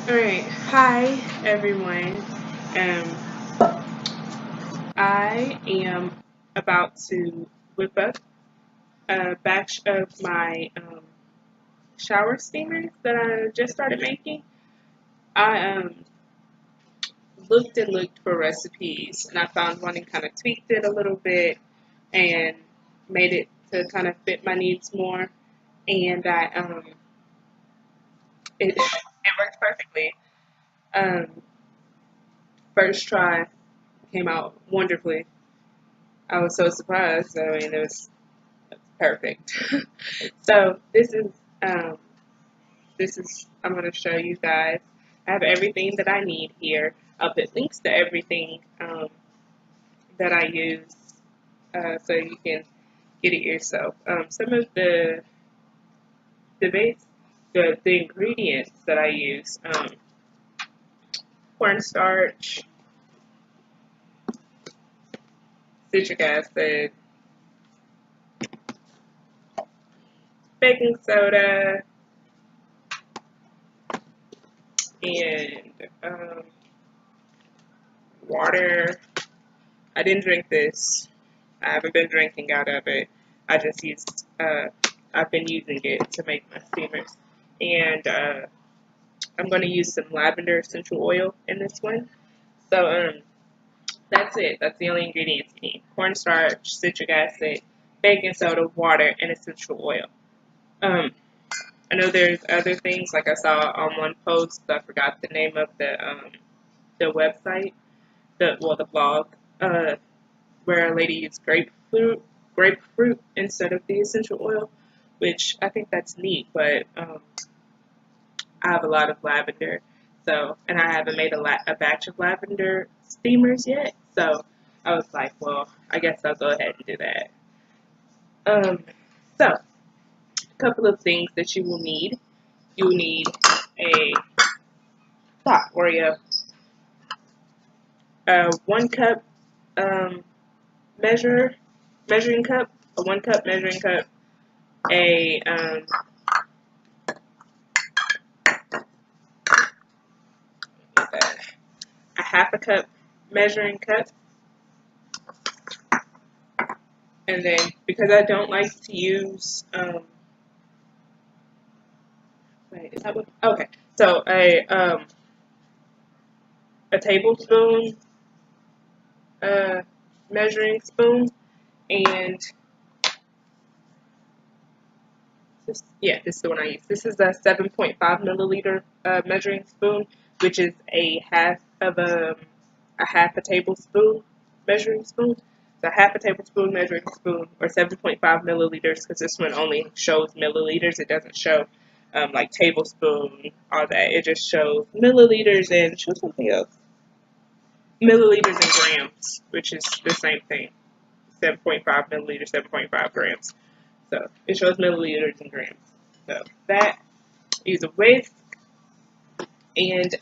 Alright, hi everyone. I am about to whip up a batch of my shower steamers that I just started making. I looked and looked for recipes and I found one and kind of tweaked it a little bit and made it to kind of fit my needs more. And it works perfectly. Um, First try came out wonderfully. I was so surprised. I mean, it was perfect. So um, this is I'm going to show you guys. I have everything that I need here. I'll put links to everything that I use so you can get it yourself. Some of the base the ingredients that I use: cornstarch, citric acid, baking soda, and water. I didn't drink this. I haven't been drinking out of it. I just used, I've been using it to make my steamers. And I'm going to use some lavender essential oil in this one. So that's it. That's the only ingredients you need: cornstarch, citric acid, baking soda, water, and essential oil. Um, I know there's other things, like I saw on one post. I forgot the name of the website, the blog. Where a lady used grapefruit instead of the essential oil, which I think that's neat. But I have a lot of lavender, so and I haven't made a batch of lavender steamers yet. So I was like, well, I guess I'll go ahead and do that. Um, so a couple of things that you will need. You will need a pot Oreo, 1 cup um, measuring cup, a 1 cup measuring cup, a a half a cup measuring cup, and then because I don't like to use wait, is that what? Okay, so a tablespoon uh, measuring spoon, and this is the one I use. This is a 7.5 milliliter measuring spoon, which is a half a tablespoon measuring spoon. So half a tablespoon measuring spoon, or 7.5 milliliters, because this one only shows milliliters. It doesn't show like tablespoon, all that. It just shows milliliters and shows something else. Milliliters and grams, which is the same thing. 7.5 milliliters, 7.5 grams. So it shows milliliters and grams. So that is a whisk and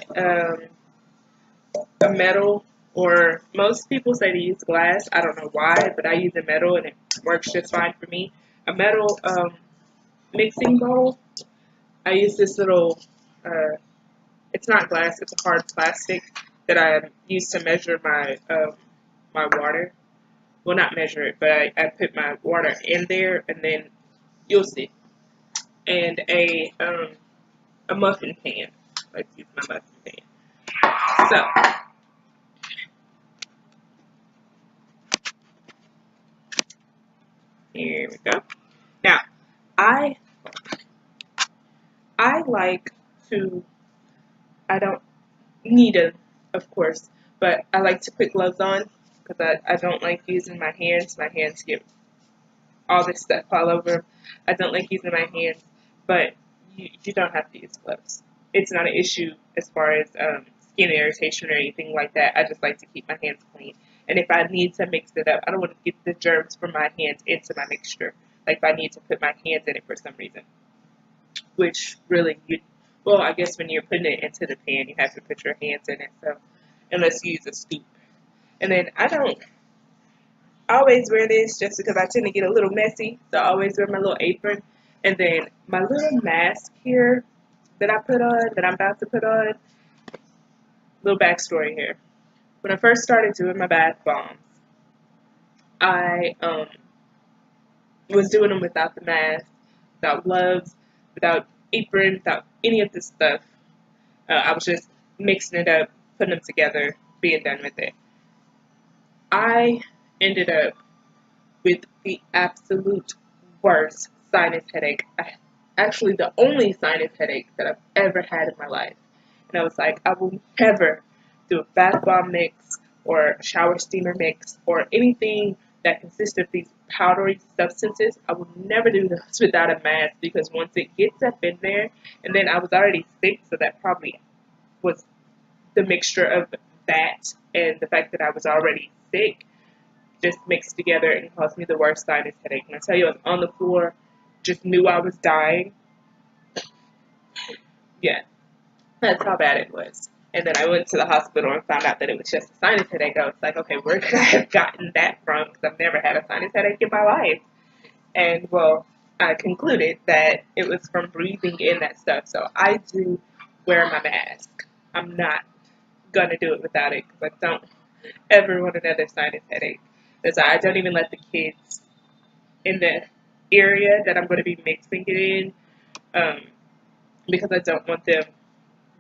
a metal, or most people say to use glass. I don't know why, but I use a metal and it works just fine for me. A metal mixing bowl. I use this little, it's not glass, it's a hard plastic that I use to measure my water. Well, not measure it, but I put my water in there, and then you'll see. And a muffin pan. Let's use my muffin pan. So here we go. Now, I I like to. I don't need a, of course, but I like to put gloves on because I don't like using my hands. My hands get all this stuff all over them. I don't like using my hands, but you don't have to use gloves. It's not an issue as far as skin irritation or anything like that. I just like to keep my hands clean. And if I need to mix it up, I don't want to get the germs from my hands into my mixture. Like if I need to put my hands in it for some reason, which really well, I guess when you're putting it into the pan, you have to put your hands in it. So unless you use a scoop, and then I don't always wear this just because I tend to get a little messy. So I always wear my little apron. And then my little mask here, that I put on, that I'm about to put on. Little backstory here. When I first started doing my bath bombs, I was doing them without the mask, without gloves, without apron, without any of this stuff. I was just mixing it up, putting them together, being done with it. I ended up with the absolute worst sinus headache. Actually, the only sinus headache that I've ever had in my life. And I was like, I will never do a bath bomb mix or a shower steamer mix or anything that consists of these powdery substances. I will never do those without a mask because once it gets up in there, and then I was already sick, so that probably was the mixture of that and the fact that I was already sick just mixed together and caused me the worst sinus headache. And I tell you, I was on the floor, just knew I was dying. Yeah, that's how bad it was. And then I went to the hospital and found out that it was just a sinus headache. I was like, okay, where could I have gotten that from? Because I've never had a sinus headache in my life. And well, I concluded that it was from breathing in that stuff. So I do wear my mask. I'm not going to do it without it because I don't ever want another sinus headache. That's why I don't even let the kids in the area that I'm going to be mixing it in because I don't want them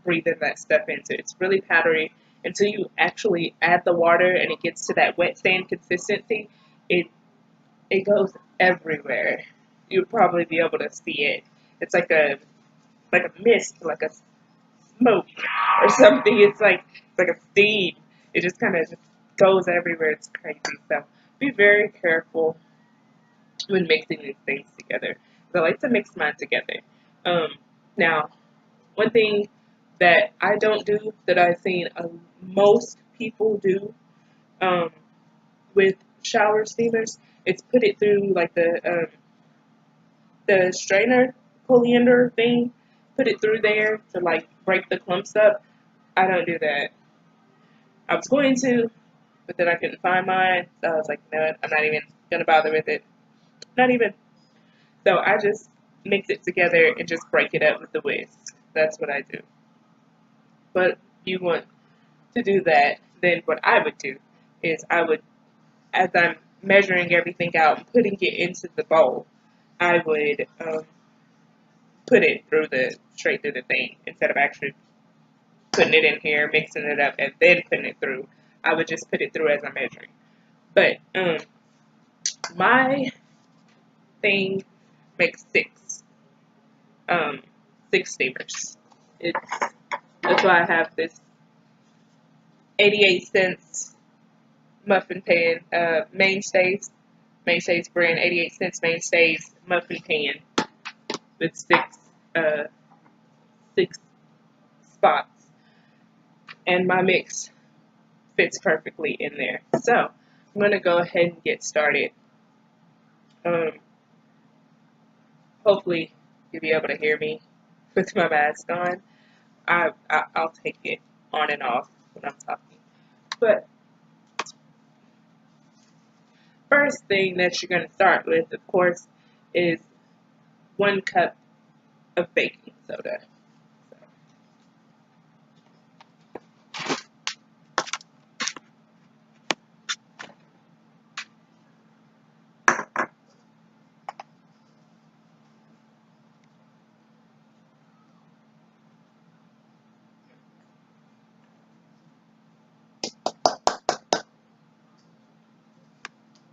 breathing that stuff into. It's really powdery. Until you actually add the water and it gets to that wet sand consistency, it goes everywhere. You'll probably be able to see it. It's like a mist, like a smoke or something. It's like a steam. It just kind of just goes everywhere. It's crazy. So be very careful when mixing these things together. So I like to mix mine together. Now, one thing that I don't do that I've seen most people do with shower steamers is put it through like the strainer colander thing. Put it through there to like break the clumps up. I don't do that. I was going to, but then I couldn't find mine. So I was like, no, I'm not even gonna bother with it. Not even. So I just mix it together and just break it up with the whisk. That's what I do. But if you want to do that, then what I would do is I would, as I'm measuring everything out and putting it into the bowl, I would put it straight through the thing instead of actually putting it in here, mixing it up, and then putting it through. I would just put it through as I'm measuring. But my thing makes six steamers. That's why I have this 88 cents muffin pan, Mainstays brand, 88 cents Mainstays muffin pan with six spots, and my mix fits perfectly in there. So I'm gonna go ahead and get started. Hopefully you'll be able to hear me with my mask on. I'll take it on and off when I'm talking. But first thing that you're going to start with, of course, is 1 cup of baking soda.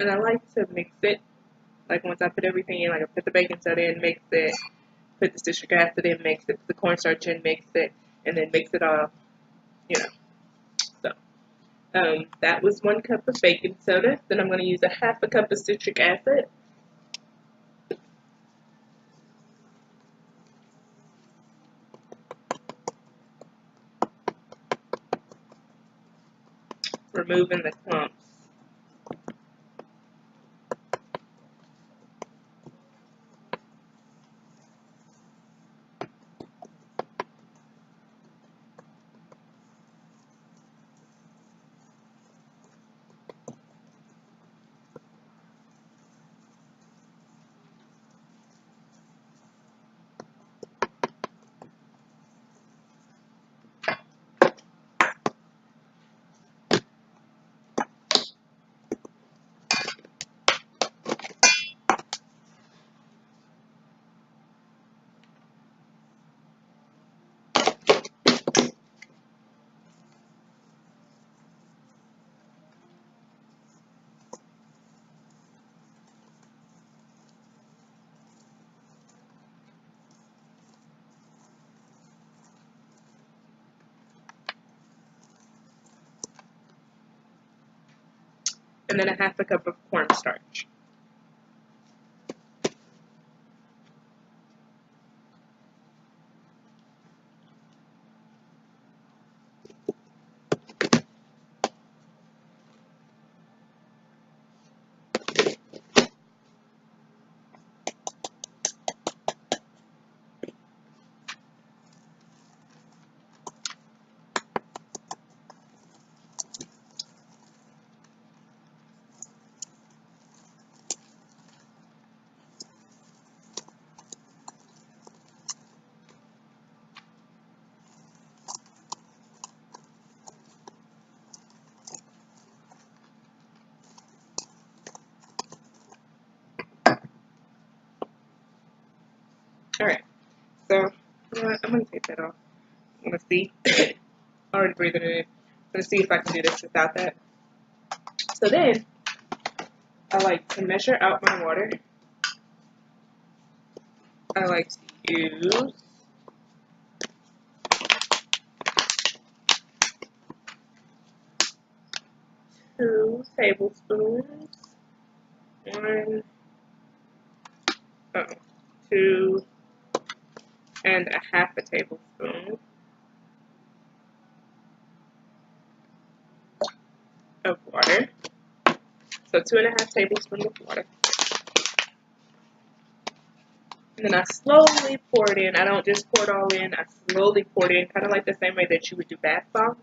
And I like to mix it. Like once I put everything in, like I put the baking soda in, mix it, put the citric acid in, mix it, put the cornstarch in, mix it, and then mix it all, you know. So that was 1 cup of baking soda. Then I'm going to use a 1/2 cup of citric acid. Removing the clumps. and then a half a cup of cornstarch. Alright, so you know what? I'm going to take that off. I'm going to see. Already breathing it in. I'm going to see if I can do this without that. So then, I like to measure out my water. I like to use 2 tablespoons. 2 and a half a tablespoon of water. So 2 and a half tablespoons of water. And then I slowly pour it in. I don't just pour it all in. I slowly pour it in, kind of like the same way that you would do bath bombs.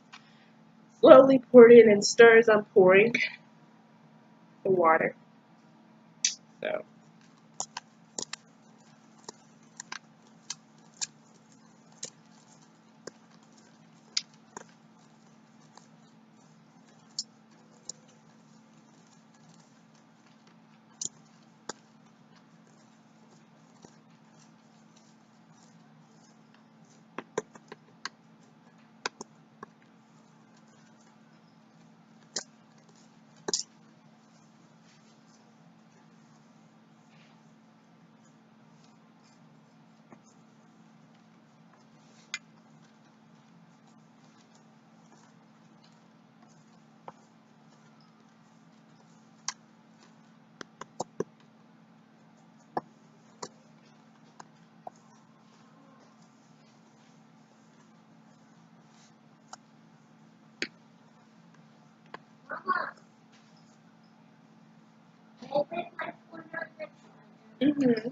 Slowly pour it in and stir as I'm pouring the water. So. Mm-hmm.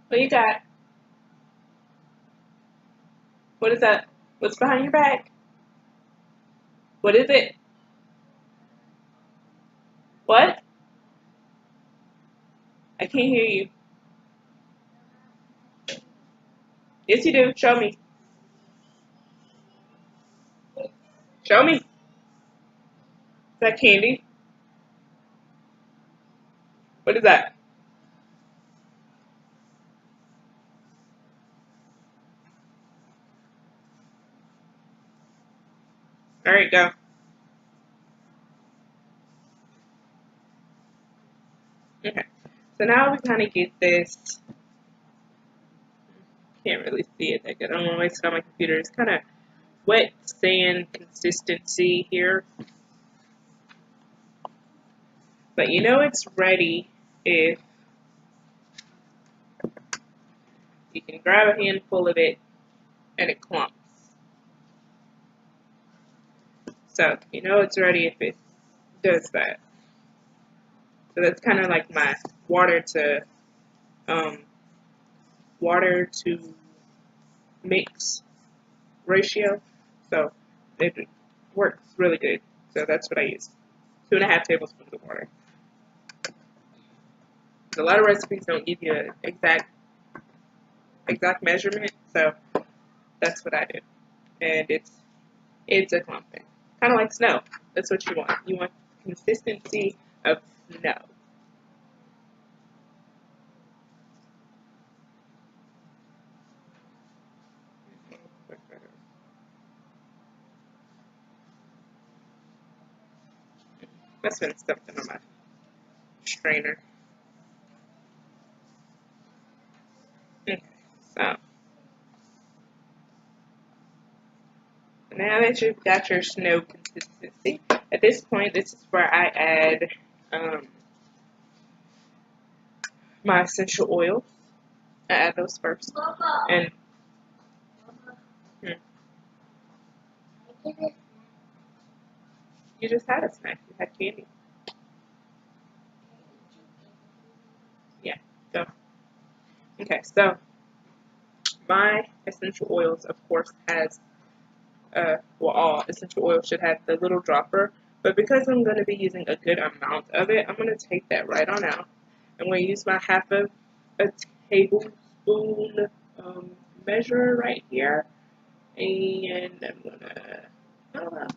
What you got? What is that? What's behind your back? What is it? What? I can't hear you. Yes, you do. Show me. Show me. Is that candy? What is that? All right, go. Okay. So now we kind of get this. Can't really see it that good. I don't want to waste it on my computer. It's kind of wet sand consistency here. But you know it's ready if you can grab a handful of it and it clumps. So you know it's ready if it does that. So that's kind of like my water to mix ratio. So it works really good. So that's what I use. 2.5 tablespoons of water. A lot of recipes don't give you an exact measurement, so That's what I do. And it's a clumping. Kind of like snow. That's what you want. You want consistency of snow. That's been something on my strainer. Okay, so now that you've got your snow consistency, at this point, this is where I add my essential oils. I add those first. And you just had a snack. You had candy. Yeah, go. Okay, so my essential oils, of course, has, well, all essential oils should have the little dropper, but because I'm going to be using a good amount of it, I'm going to take that right on out. I'm going to use my half of a tablespoon measure right here, and I'm going to, oh, wow,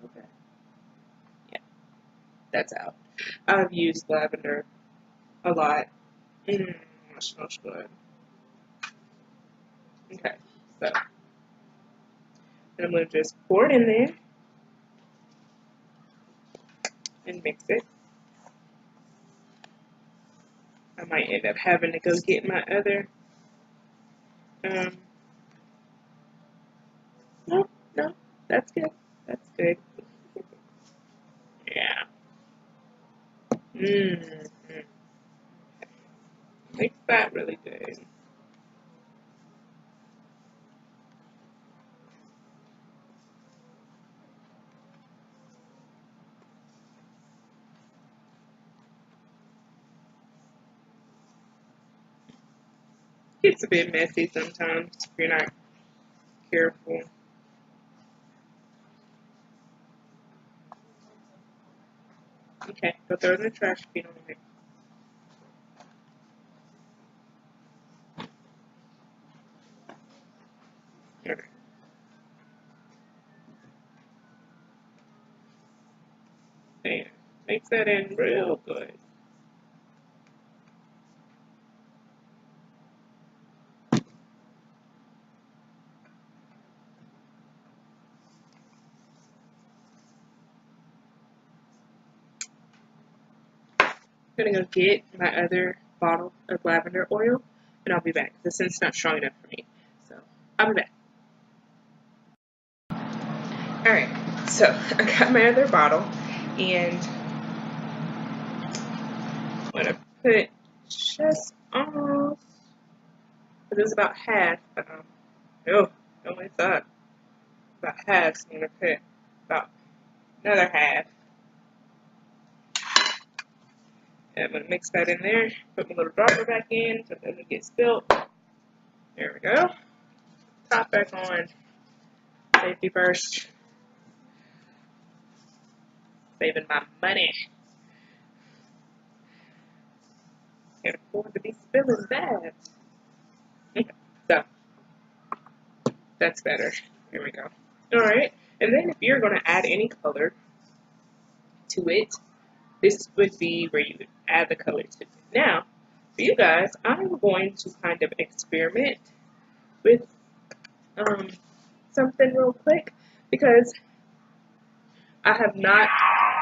okay, yeah, that's out. I've used lavender a lot. That smells good. Okay, so I'm going to just pour it in there and mix it. I might end up having to go get my other, no, that's good. That's good. Yeah. Mm-hmm. Mix that really good. It's a bit messy sometimes if you're not careful. Okay, go throw it in the trash if you don't like it. Alright. There. Mix that in real good. I'm gonna go get my other bottle of lavender oil, and I'll be back. The scent's not strong enough for me, so I'll be back. Alright, so I got my other bottle, and I'm gonna put just almost, it was about half, oh, only thought, about half, so I'm gonna put about another half. And I'm gonna mix that in there, put my little dropper back in so it doesn't get spilled. There we go. Top back on. Safety first. Saving my money. Can't afford to be spilling that. So, that's better. Here we go. Alright, and then if you're going to add any color to it, this would be where you would add the color to it. Now, for you guys, I'm going to kind of experiment with something real quick because I have not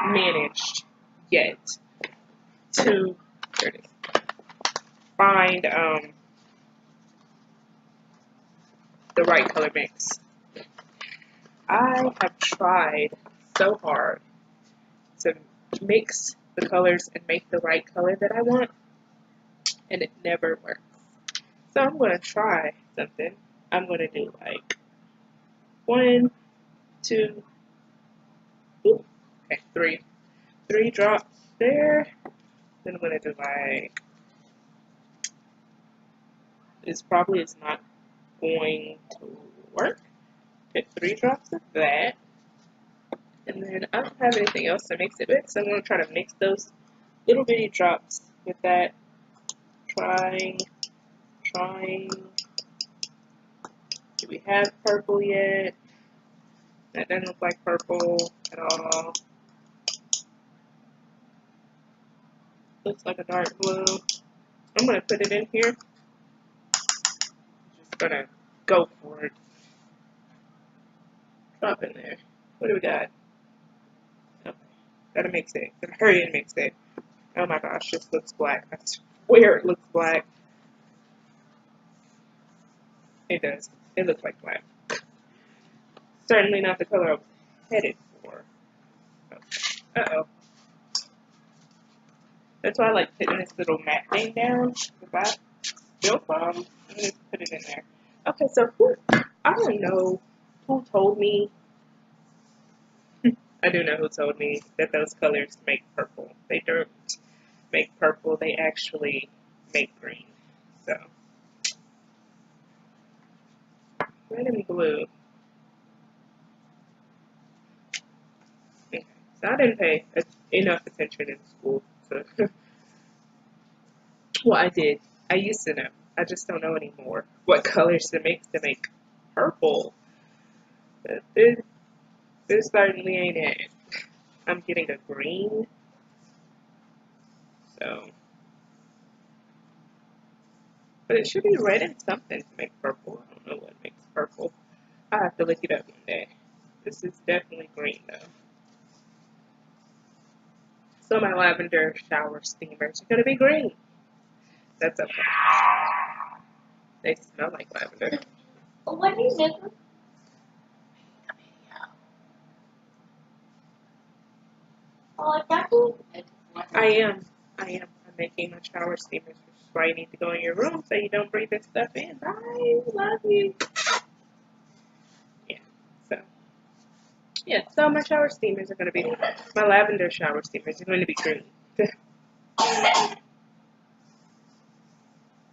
managed yet to find the right color mix. I have tried so hard to mix the colors and make the right color that I want, and it never works. So I'm going to try something. I'm going to do like 1, 2, okay, 3. 3 drops there. Then I'm going to do like, this probably is not going to work. Put 3 drops of that. And then I don't have anything else to mix it with, so I'm going to try to mix those little bitty drops with that. Trying, Do we have purple yet? That doesn't look like purple at all. Looks like a dark blue. I'm going to put it in here. Just going to go for it. Drop in there. What do we got? Okay. Gotta mix it. Gotta hurry and mix it. Oh my gosh, this looks black. I swear it looks black. It does. It looks like black. Certainly not the color I was headed for. Uh-oh. That's why I like putting this little mat thing down. If I spill some, I'm going to put it in there. Okay, so I don't know who told me. I do know who told me that those colors make purple. They don't make purple. They actually make green. So, red and blue. Okay. So I didn't pay enough attention in school. So well, I did. I used to know. I just don't know anymore what colors to mix to make purple. But this certainly ain't it. I'm getting a green. So, but it should be red and something to make purple. I don't know what makes purple. I'll have to look it up one day. This is definitely green though. So my lavender shower steamers are going to be green. That's okay. They smell like lavender. What is it? I am. I'm making my shower steamers, which is why you need to go in your room so you don't breathe this stuff in. Bye. Love you. Yeah, so my shower steamers are going to be, my lavender shower steamers are going to be green.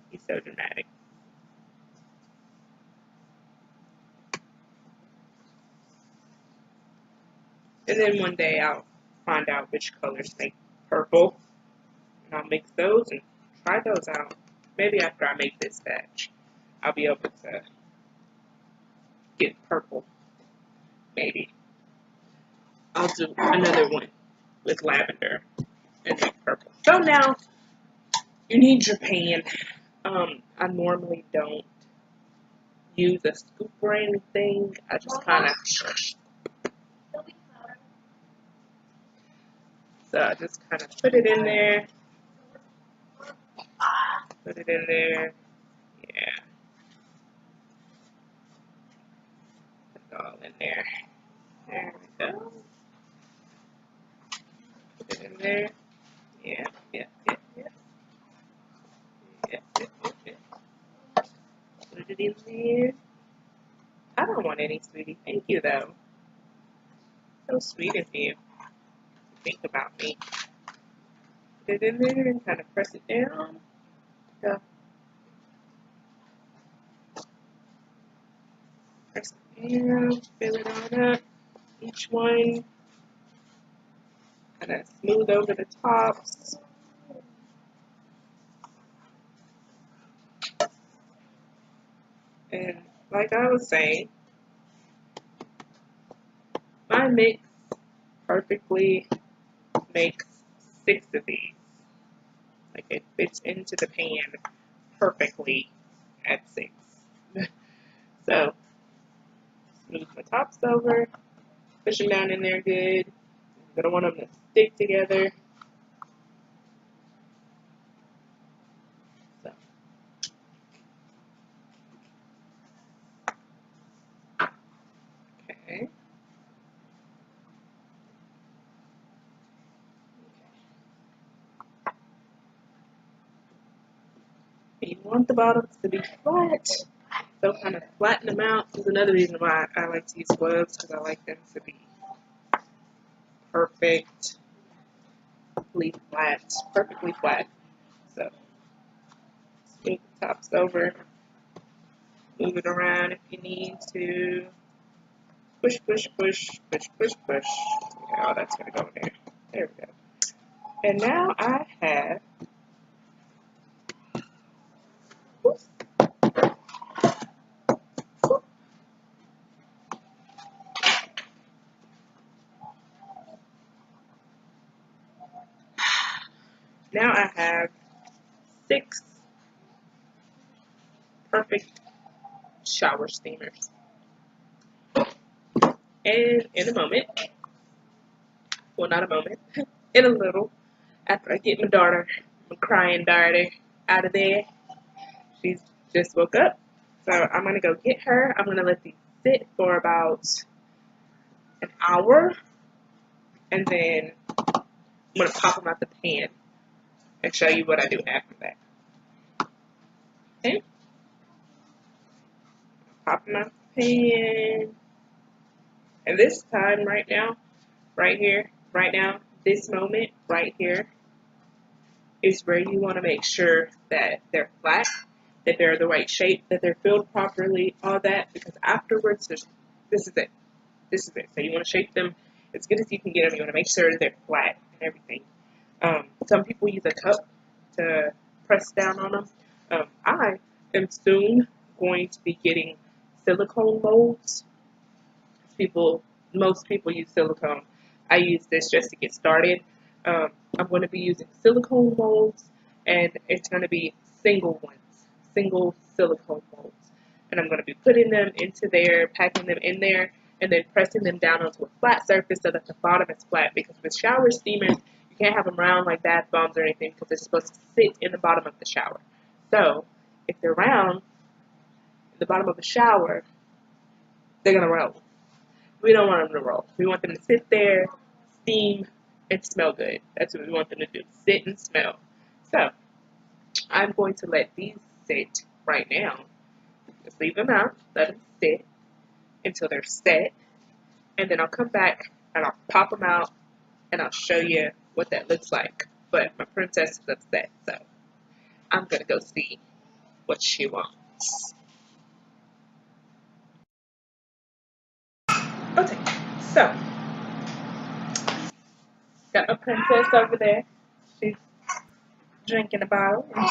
He's so dramatic. And then one day I'll find out which colors make purple. And I'll mix those and try those out. Maybe after I make this batch, I'll be able to get purple. Maybe. I'll do another one with lavender and make purple. So now, you need your pan. I normally don't use a scoop or anything. I just kind of, so I just kind of put it in there. Put it in there. Yeah. Put it all in there. There we go. Put it in there. Yeah. Put it in there. I don't want any, sweetie. Thank you, though. So sweet of you to think about me. Put it in there and kind of press it down. Go. Press it down. Fill it on up. Each one. Kind of smooth over the tops. And like I was saying, my mix perfectly makes 6 of these. Like it fits into the pan perfectly at 6. So, smooth my tops over, push them down in there good. I don't want them to stick together. So. Okay. You want the bottoms to be flat, so kind of flatten them out. This is another reason why I like to use gloves, because I like them to be perfectly flat. So, smooth the tops over, move it around if you need to. Push, push, push, push, push, push. Oh, that's going to go in there. There we go. And now I have, now I have 6 perfect shower steamers. And in a moment, well, not a moment, in a little, after I get my daughter, my crying daughter, out of there, she's just woke up. So I'm going to go get her. I'm going to let these sit for about an hour. And then I'm going to pop them out the pan and show you what I do after that. Okay? Pop them out the pan. And this time, right now, right here, right now, this moment, right here, is where you want to make sure that they're flat, that they're the right shape, that they're filled properly, all that, because afterwards, this is it. This is it. So you want to shape them as good as you can get them. You want to make sure that they're flat and everything. Some people use a cup to press down on them. I am soon going to be getting silicone molds. Most people use silicone. I use this just to get started. I'm going to be using silicone molds, and it's going to be single silicone molds. And I'm going to be putting them into there, packing them in there, and then pressing them down onto a flat surface so that the bottom is flat. Because with shower steamers, you can't have them round like bath bombs or anything because they're supposed to sit in the bottom of the shower. So if they're round in the bottom of the shower, they're going to roll. We don't want them to roll. We want them to sit there, steam, and smell good. That's what we want them to do. Sit and smell. So I'm going to let these sit right now. Just leave them out. Let them sit until they're set. And then I'll come back and I'll pop them out and I'll show you what that looks like. But my princess is upset, so I'm going to go see what she wants. Okay, so got my princess over there. She's drinking a bottle and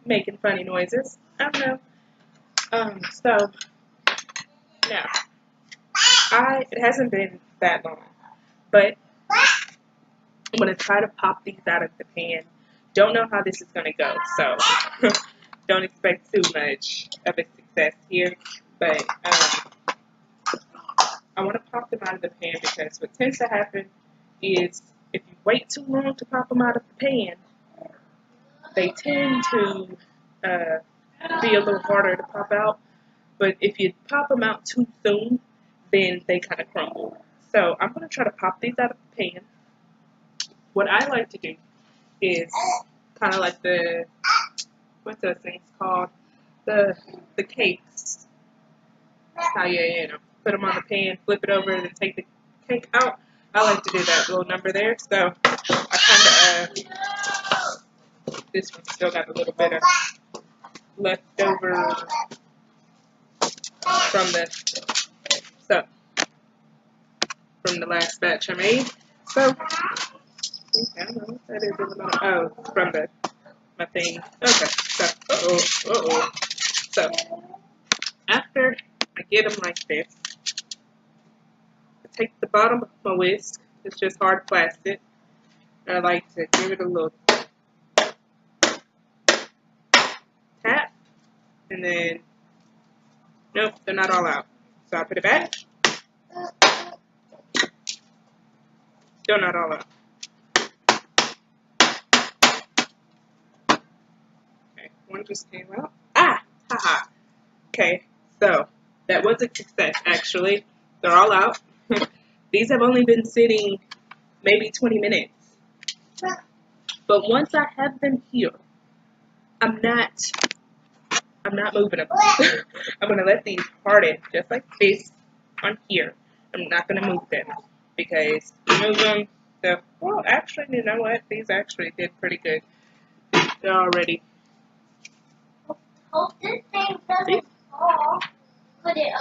making funny noises. I don't know. So now it hasn't been that long, but I'm gonna try to pop these out of the pan. Don't know how this is gonna go, so don't expect too much of a success here. But I want to pop them out of the pan because what tends to happen is if you wait too long to pop them out of the pan, they tend to be a little harder to pop out. But if you pop them out too soon, then they kind of crumble. So I'm going to try to pop these out of the pan. What I like to do is kind of like what's those things called? The cakes. How you put them on the pan, flip it over, and then take the cake out. I like to do that little number there. So I kind of, this one still got a little bit of leftover from the last batch I made. So I don't know what that is in the middle. Oh, from my thing. Okay. So So after I get them like this, I take the bottom of my whisk. It's just hard plastic. And I like to give it a little tap, and then nope, they're not all out. So I put it back. Still not all out. Okay, one just came out. Ah! Haha. Okay, so that was a success actually. They're all out. These have only been sitting maybe 20 minutes. But once I have them here, I'm not moving them. I'm going to let these harden just like this on here. I'm not going to move them because you move them, well, actually, you know what? These actually did pretty good. They're already. Hope this thing doesn't fall. Could it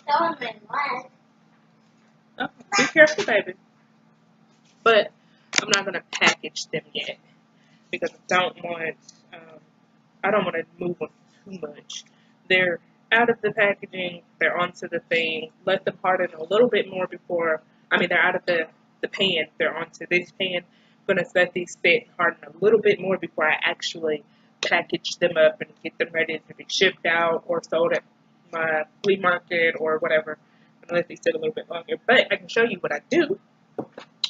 fall on my leg? Oh, be careful, baby. But I'm not going to package them yet because I don't want to move them too much. They're out of the packaging. They're onto the thing. Let them harden a little bit more before. They're out of the pan. They're onto this pan going to let these sit harden a little bit more before I actually package them up and get them ready to be shipped out or sold at my flea market or whatever. I'm going to let these sit a little bit longer. But I can show you what I do.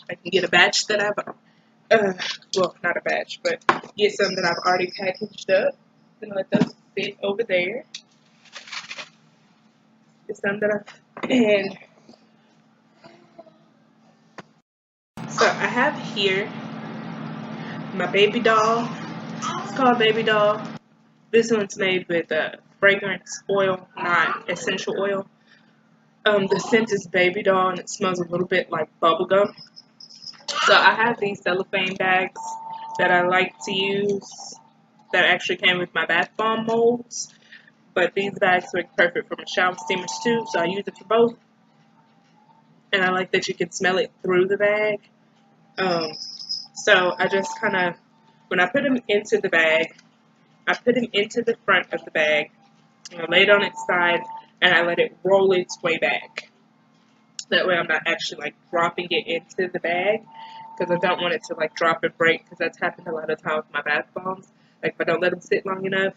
I can get a batch that I've, well, not a batch, but get some that I've already packaged up and let those sit over there. Get some that and so I have here my baby doll. It's called Baby Doll. This one's made with fragrance oil, not essential oil. The scent is Baby Doll and it smells a little bit like bubblegum. So I have these cellophane bags that I like to use that actually came with my bath bomb molds. But these bags work perfect for my shower steamers too, so I use it for both. And I like that you can smell it through the bag. So I just kind of, when I put them into the bag, I put them into the front of the bag, and I lay it on its side, and I let it roll its way back. That way I'm not actually like dropping it into the bag, because I don't want it to like drop and break, because that's happened a lot of times with my bath bombs. Like if I don't let them sit long enough,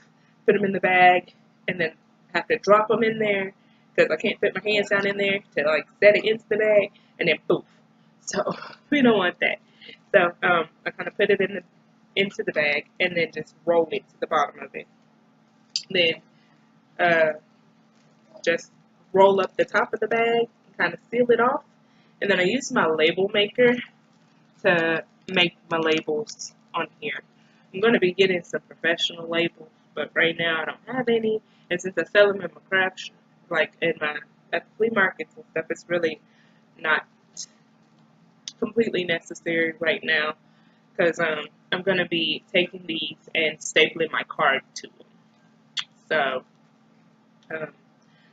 put them in the bag, and then have to drop them in there, because I can't put my hands down in there to like set it into the bag, and then poof. So we don't want that. So I kind of put it into the bag, and then just roll it to the bottom of it. Then just roll up the top of the bag and kind of seal it off. And then I use my label maker to make my labels on here. I'm going to be getting some professional labels, but right now I don't have any. And since I sell them in my craft shop, like at the flea markets and stuff, it's really not completely necessary right now, because I'm going to be taking these and stapling my card to them. So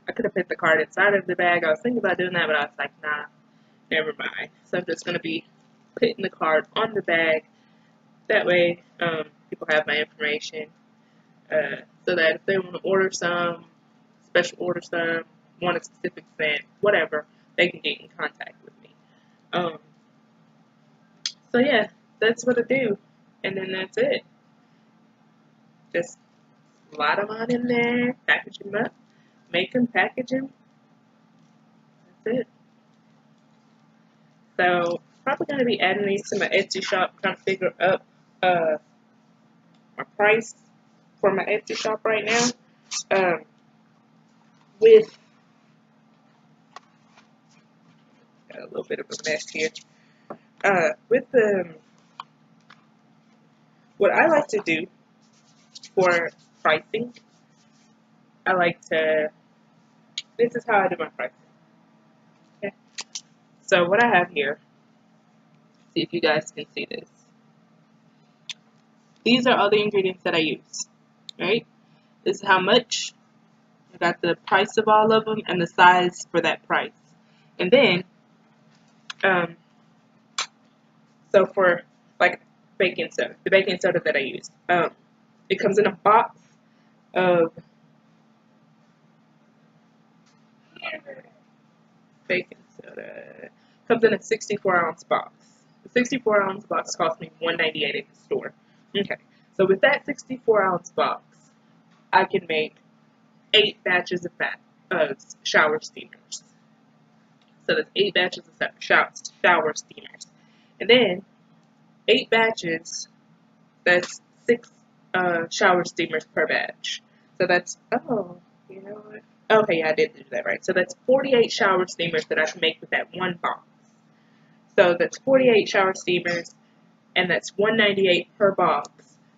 I could have put the card inside of the bag. I was thinking about doing that, but I was like, nah, never mind. So I'm just going to be putting the card on the bag. That way people have my information, so that if they want to order some, special order some, want a specific scent, whatever, they can get in contact with me. So yeah, that's what I do. And then that's it. Just slide them on in there, package them up, make them, package them. That's it. So probably going to be adding these to my Etsy shop, trying to figure up my price for my Etsy shop right now. With got a little bit of a mess here. With what I like to do for pricing, I like to, this is how I do my pricing. Okay. So what I have here, see if you guys can see this. These are all the ingredients that I use, right? This is how much. I got the price of all of them and the size for that price. And then, so for like baking soda, the baking soda that I use, it comes in a box of baking soda. Comes in a 64-ounce box. The 64-ounce box cost me $1.98 at the store. Okay, so with that 64-ounce box, I can make 8 batches of shower steamers. So that's 8 batches of shower steamers. And then 8 batches, that's 6 shower steamers per batch. So that's, oh, you know what? Okay, yeah, I did do that right. So that's 48 shower steamers that I can make with that one box. So that's 48 shower steamers, and that's $1.98 per box.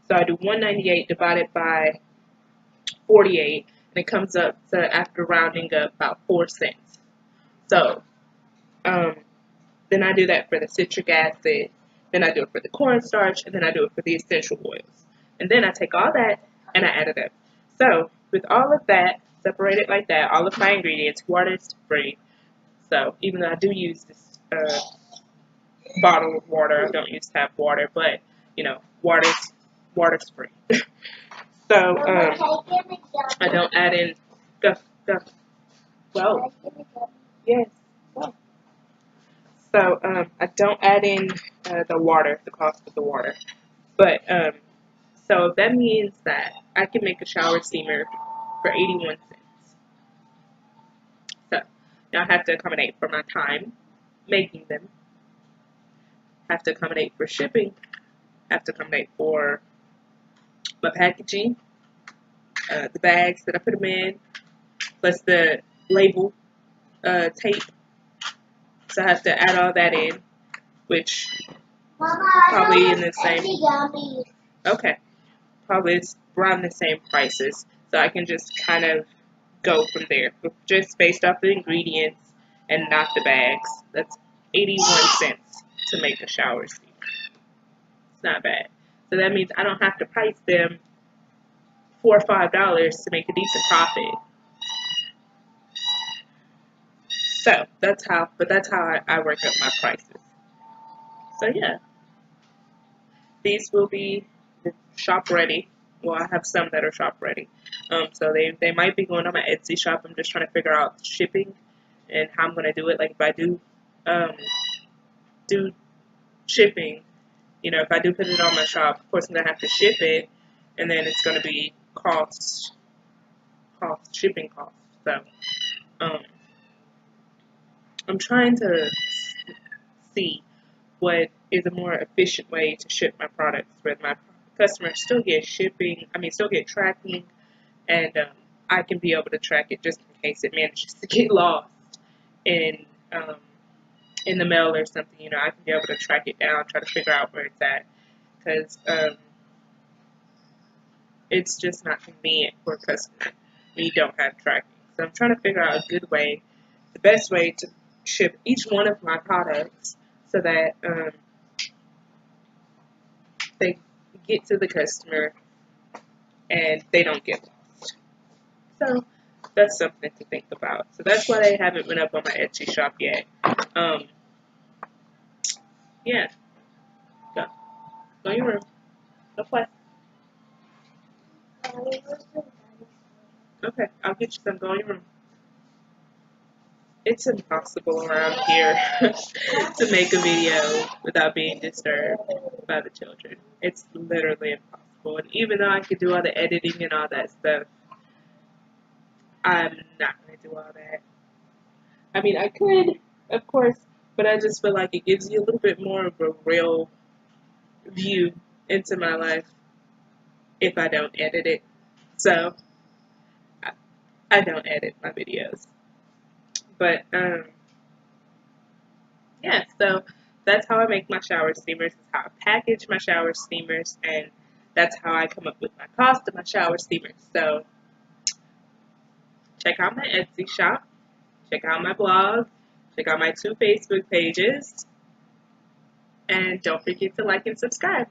So I do $1.98 divided by 48, and it comes up to, after rounding up, about 4 cents. So then I do that for the citric acid, then I do it for the cornstarch, and then I do it for the essential oils. And then I take all that and I add it up. So with all of that, separated like that, all of my ingredients, water is free. So even though I do use this bottle of water, I don't use tap water, but you know, water's free. So I don't add in well, yes. Well. So I don't add in the water, the cost of the water. But so that means that I can make a shower steamer for 81 cents. So now I have to accommodate for my time making them, have to accommodate for shipping, have to accommodate for my packaging, the bags that I put them in, plus the label tape. So I have to add all that in, which Mama, probably in the same. yummy. Okay, probably it's around the same prices. So I can just kind of go from there, just based off the ingredients and not the bags. That's 81 cents to make a shower steamer. It's not bad. So that means I don't have to price them $4 or $5 to make a decent profit. So that's how I work up my prices. So yeah, these will be shop ready. Well, I have some that are shop ready. So they might be going on my Etsy shop. I'm just trying to figure out shipping and how I'm gonna do it. Like if I do shipping, if I do put it on my shop, of course I'm gonna have to ship it, and then it's gonna be shipping costs. So I'm trying to see what is a more efficient way to ship my products where my customers still get still get tracking, and I can be able to track it just in case it manages to get lost in in the mail or something. I can be able to track it down, try to figure out where it's at, because it's just not convenient for a customer when you don't have tracking. So I'm trying to figure out a good way, the best way to ship each one of my products so that they get to the customer and they don't get lost. So that's something to think about. So that's why they haven't been up on my Etsy shop yet. Yeah, go in your room. Go play. Okay, I'll get you some. Go in your room. It's impossible around here to make a video without being disturbed by the children. It's literally impossible. And even though I could do all the editing and all that stuff, I'm not going to do all that. I mean, I could, of course, but I just feel like it gives you a little bit more of a real view into my life if I don't edit it. So, I don't edit my videos. But, yeah, so that's how I make my shower steamers. That's how I package my shower steamers, and that's how I come up with my cost of my shower steamers. So, check out my Etsy shop, check out my blog, check out my 2 Facebook pages, and don't forget to like and subscribe.